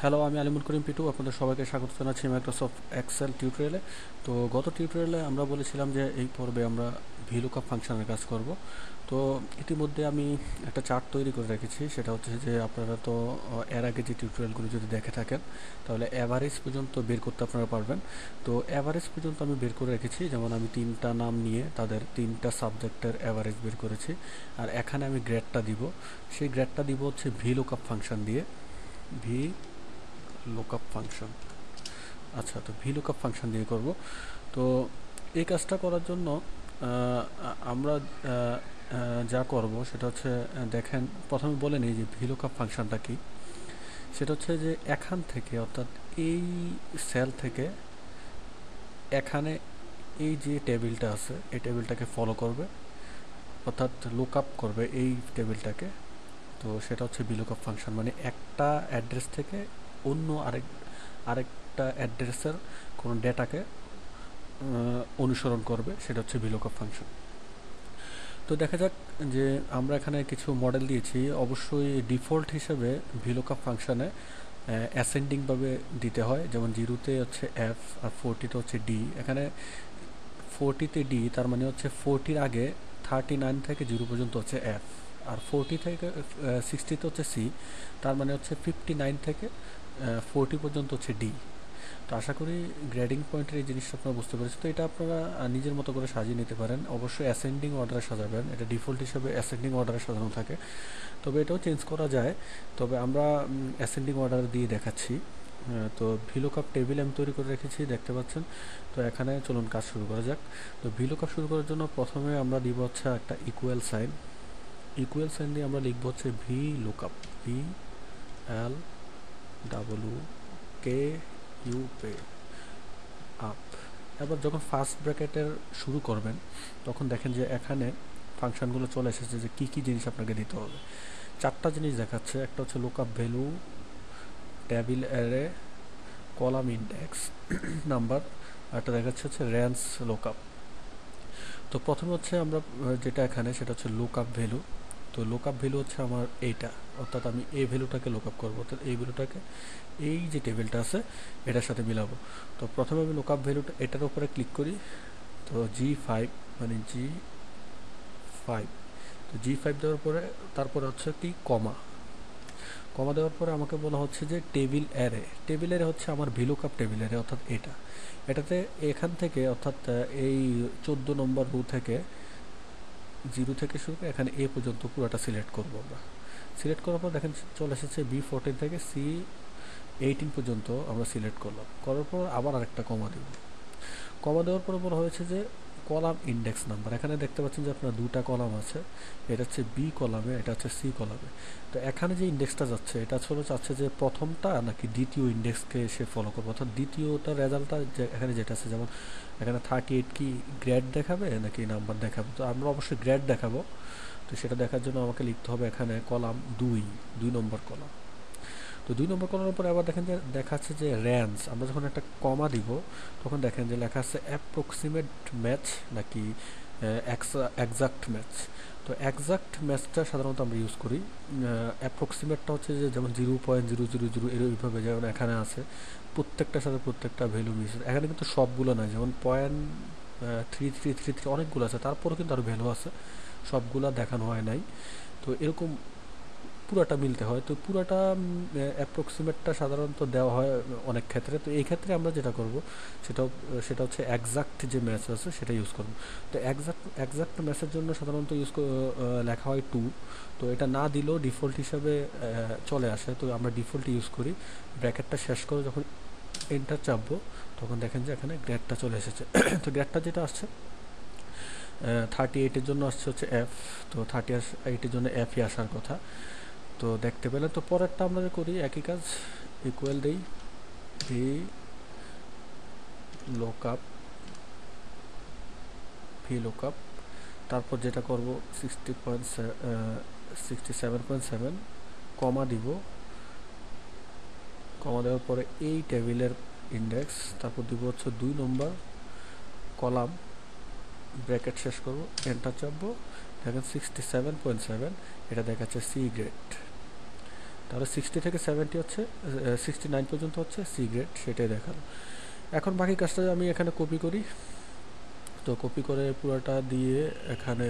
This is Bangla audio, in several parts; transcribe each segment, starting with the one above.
হ্যালো, আমি আলিমুল করিম পিটু। আপনাদের সবাইকে স্বাগত জানাচ্ছি মাইক্রোসফট এক্সেল টিউটোরিয়ালে। তো গত টিউটোরিয়ালে আমরা বলেছিলাম যে এই পর্বে আমরা ভিলুকআপ ফাংশনের কাজ করব। তো ইতিমধ্যে আমি একটা চার্ট তৈরি করে রেখেছি, সেটা হচ্ছে যে আপনারা তো এর আগে যে টিউটোরিয়ালগুলো যদি দেখে থাকেন তাহলে অ্যাভারেজ পর্যন্ত বের করতে আপনারা পারবেন। তো অ্যাভারেজ পর্যন্ত আমি বের করে রেখেছি, যেমন আমি তিনটা নাম নিয়ে তাদের তিনটা সাবজেক্টের অ্যাভারেজ বের করেছি। আর এখানে আমি গ্রেডটা দিব, সেই গ্রেডটা দিব হচ্ছে ভিলুকআপ ফাংশন দিয়ে। V lookup function. আচ্ছা, তো ভি লুকআপ ফাংশন দিয়ে করব। তো এই কাজটা করার জন্য আমরা যা করব সেটা হচ্ছে, দেখেন প্রথমে বলে নিই যে ভি লুকআপ ফাংশনটা কি। সেটা হচ্ছে যে এখান থেকে, অর্থাৎ এই সেল থেকে এখানে এই যে টেবিলটা আছে এই টেবিলটাকে ফলো করবে, অর্থাৎ লুকআপ করবে এই টেবিলটাকে। তো সেটা হচ্ছে ভি লুকআপ ফাংশন, মানে একটা অ্যাড্রেস থেকে অন্য আরেকটা অ্যাড্রেসের কোনো ডেটাকে অনুসরণ করবে, সেটা হচ্ছে ভিলুকআপ ফাংশন। তো দেখা যাক যে আমরা এখানে কিছু মডেল দিয়েছি। অবশ্যই ডিফল্ট হিসেবে ভিলুকআপ ফাংশনে অ্যাসেন্ডিংভাবে দিতে হয়, যেমন 0-তে হচ্ছে এফ আর 40-তে হচ্ছে ডি। এখানে 40-তে ডি, তার মানে হচ্ছে 40-র আগে 39 থেকে 0 পর্যন্ত হচ্ছে এফ, আর 40 থেকে 60-তে হচ্ছে সি, তার মানে হচ্ছে 59 থেকে 40 পর্যন্ত হচ্ছে ডি। তো আশা করি গ্রেডিং পয়েন্টের এই জিনিসটা আপনারা বুঝতে পেরেছেন। তো এটা আপনারা নিজের মতো করে সাজিয়ে নিতে পারেন, অবশ্যই অ্যাসেন্ডিং অর্ডারে সাজাবেন। এটা ডিফল্ট হিসেবে অ্যাসেন্ডিং অর্ডারে সাজানো থাকে, তবে এটাও চেঞ্জ করা যায়। তবে আমরা অ্যাসেন্ডিং অর্ডার দিয়ে দেখাচ্ছি। তো ভিলুকআপ টেবিল আমি তৈরি করে রেখেছি, দেখতে পাচ্ছেন। তো এখানে চলুন কাজ শুরু করা যাক। তো ভিলুকআপ শুরু করার জন্য প্রথমে আমরা দিব হচ্ছে একটা ইকুয়াল সাইন। ইকুয়াল সাইন দিয়ে আমরা লিখব হচ্ছে V lookup, V L W K U P up. এবার যখন ফার্স্ট ব্র্যাকেটের শুরু করবেন তখন দেখেন যে এখানে ফাংশনগুলো চলে এসেছে, যে কী কী জিনিস আপনাকে দিতে হবে। চারটা জিনিস দেখাচ্ছে, একটা হচ্ছে lookup value, table array, column index number, একটা দেখাচ্ছে হচ্ছে রেঞ্জ লুকআপ। তো প্রথমে হচ্ছে আমরা যেটা এখানে সেটা হচ্ছে লুকআপ ভ্যালু। তো লুকআপ ভ্যালু হচ্ছে আমার এইটা, অর্থাৎ আমি এই ভ্যালুটাকে লুকআপ করবো, অর্থাৎ এই ভ্যালুটাকে এই যে টেবিলটা আছে এটার সাথে মিলাবো। তো প্রথমে আমি লুকআপ ভ্যালুটা এটার উপরে ক্লিক করি। তো G5, মানে G5। তো G5 দেওয়ার পরে তারপরে হচ্ছে কি কমা। কমা দেওয়ার পরে আমাকে বলা হচ্ছে যে টেবিল অ্যারে। টেবিল অ্যারে হচ্ছে আমার ভিলুকআপ টেবিল অ্যারে, অর্থাৎ এটাতে এখান থেকে, অর্থাৎ এই 14 নম্বর রো থেকে 0 থেকে শুরু করে এখানে এ পর্যন্ত পুরোটা সিলেক্ট করবো আমরা। সিলেক্ট করার পর দেখেন চলে এসেছে B14 থেকে C18 পর্যন্ত আমরা সিলেক্ট করলাম। করার পর আবার আরেকটা কমা দিব। কমা দেওয়ার পরে বলা হয়েছে যে কলাম ইন্ডেক্স নাম্বার। এখানে দেখতে পাচ্ছেন যে আপনার দুটা কলাম আছে, এটা হচ্ছে বি কলামে, এটা হচ্ছে সি কলামে। তো এখানে যে ইন্ডেক্সটা যাচ্ছে এটা আসলে চাচ্ছে যে প্রথমটা নাকি দ্বিতীয় ইন্ডেক্সকে সে ফলো করবে, অর্থাৎ দ্বিতীয়টা রেজাল্টটা যে এখানে যেটা আছে, যেমন এখানে 38 কি গ্রেড দেখাবে নাকি নাম্বার দেখাবে। তো আমরা অবশ্যই গ্রেড দেখাবো। তো সেটা দেখার জন্য আমাকে লিখতে হবে এখানে কলাম 2 নম্বর কলাম। তো 2 নম্বর কলামের উপরে আবার দেখেন যে দেখাচ্ছে যে রেঞ্জ। আমরা যখন একটা কমা দিব তখন দেখেন যে লেখা আছে অ্যাপ্রক্সিমেট ম্যাচ নাকি এক্সাক্ট ম্যাচ। তো এক্সাক্ট ম্যাচটা সাধারণত আমরা ইউজ করি। অ্যাপ্রক্সিমেটটা হচ্ছে যে যেমন 0.000 এইভাবে, যেমন এখানে আছে প্রত্যেকটার সাথে প্রত্যেকটা ভ্যালু মিশ। এখানে কিন্তু সবগুলো নয়, যেমন 0.3333 অনেকগুলো আছে, তারপরেও কিন্তু আরও ভ্যালু আছে, সবগুলা দেখানো হয় নাই। তো এরকম পুরাটা মিলতে হয়। তো পুরাটা অ্যাপ্রক্সিমেটটা সাধারণত দেওয়া হয় অনেক ক্ষেত্রে। তো এই ক্ষেত্রে আমরা যেটা করব সেটা হচ্ছে এক্সাক্ট যে ম্যাচ আছে সেটা ইউজ করব। তো এক্সাক্ট ম্যাচের জন্য সাধারণত লেখা হয় 2। তো এটা না দিলেও ডিফল্ট হিসাবে চলে আসে, তো আমরা ডিফল্ট ইউজ করি। ব্র্যাকেটটা শেষ করে যখন এন্টার চাপবো তখন দেখেন যে এখানে গ্রেডটা চলে এসেছে। তো গ্রেডটা যেটা আসছে 38-এর জন্য আসছে হচ্ছে এফ। তো 38-এর জন্য এফই আসার কথা। তো দেখতে পেলেন। তো পরেরটা আমরা করি একই কাজ, ইকুয়াল দেই ভি লুকআপ, তারপর যেটা করব 67.7 কমা দিব। কমা দেওয়ার পরে এই টেবিলের ইন্ডেক্স, তারপর দিব হচ্ছে 2 নম্বর কলাম, ব্র্যাকেট শেষ করব, এন্টার চাপবো। দেখেন 67.7 এটা দেখাচ্ছে সি গ্রেড। তাহলে 60 থেকে 70 হচ্ছে 69 পর্যন্ত হচ্ছে সি গ্রেড, সেটাই দেখালো। এখন বাকি কাজটা আমি এখানে কপি করি। তো কপি করে পুরোটা দিয়ে এখানে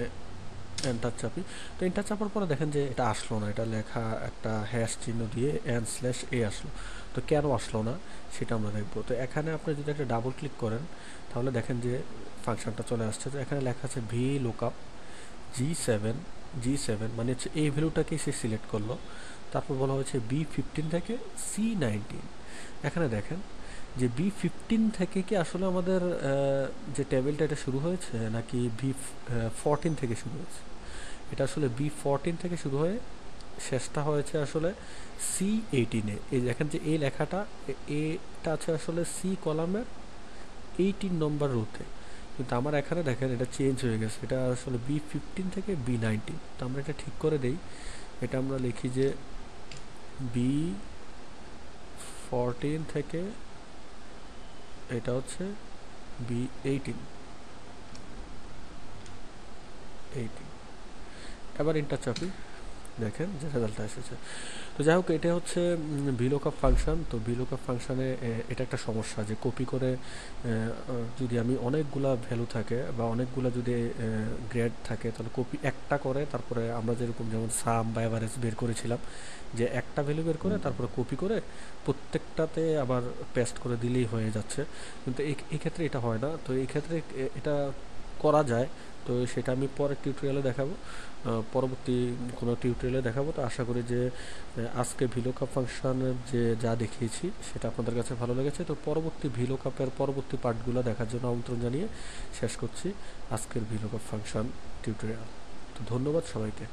এন্টার চাপি। তো এন্টার চাপার পরে দেখেন যে এটা আসলো না, এটা লেখা একটা হ্যাশ চিহ্ন দিয়ে n/a আসলো। তো কেন আসলো না সেটা আমরা দেখবো। তো এখানে আপনি যদি একটা ডাবল ক্লিক করেন তাহলে দেখেন যে ফাংশনটা চলে আসছে। তো এখানে লেখা আছে ভি লুকআপ জি7, জি7 মানে হচ্ছে এই ভ্যালুটাকেই সে সিলেক্ট করলো। তারপর বলা হয়েছে বি15 থেকে সি19। এখানে দেখেন যে বি15 থেকে কি আসলে আমাদের যে টেবিলটা এটা শুরু হয়েছে নাকি বি14 থেকে শুরু হয়েছে। এটা আসলে বি14 থেকে শুরু হয়ে শেষটা হয়েছে আসলে সি18-এ। এই দেখেন যে এই লেখাটা এটা আছে আসলে সি কলামের 18 নম্বর রোতে, কিন্তু আমার এখানে দেখেন এটা চেঞ্জ হয়ে গেছে, এটা আসলে বি15 থেকে বি19। তো আমরা এটা ঠিক করে দেই, এটা আমরা লিখি যে বি14 থেকে এটা হচ্ছে বি18। এবার এন্টার চাপি, দেখেন যে রেজাল্টটা এসেছে। তো যাই হোক, এটা হচ্ছে ভিলুকআপ ফাংশন। তো ভিলুকআপ ফাংশনে এটা একটা সমস্যা যে কপি করে যদি আমি অনেকগুলা ভ্যালু থাকে বা অনেকগুলা যদি গ্রেড থাকে তাহলে কপি একটা করে তারপরে আমরা যেরকম যেমন সাম বা এভারেজ বের করেছিলাম যে একটা ভ্যালু বের করে তারপরে কপি করে প্রত্যেকটাতে আবার পেস্ট করে দিলেই হয়ে যাচ্ছে, কিন্তু এই ক্ষেত্রে এটা হয় না। তো এই ক্ষেত্রে এটা করা যায়, তো সেটা আমি পরের টিউটোরিয়ালে দেখাবো, পরবর্তী কোনো টিউটোরিয়ালে দেখাবো। তো আশা করি যে আজকে ভিলুকআপ ফাংশনের যে যা দেখিয়েছি সেটা আপনাদের কাছে ভালো লেগেছে। তো পরবর্তী ভিলুকআপের পরবর্তী পার্টগুলো দেখার জন্য আমন্ত্রণ জানিয়ে শেষ করছি আজকের ভিলুকআপ ফাংশন টিউটোরিয়াল। তো ধন্যবাদ সবাইকে।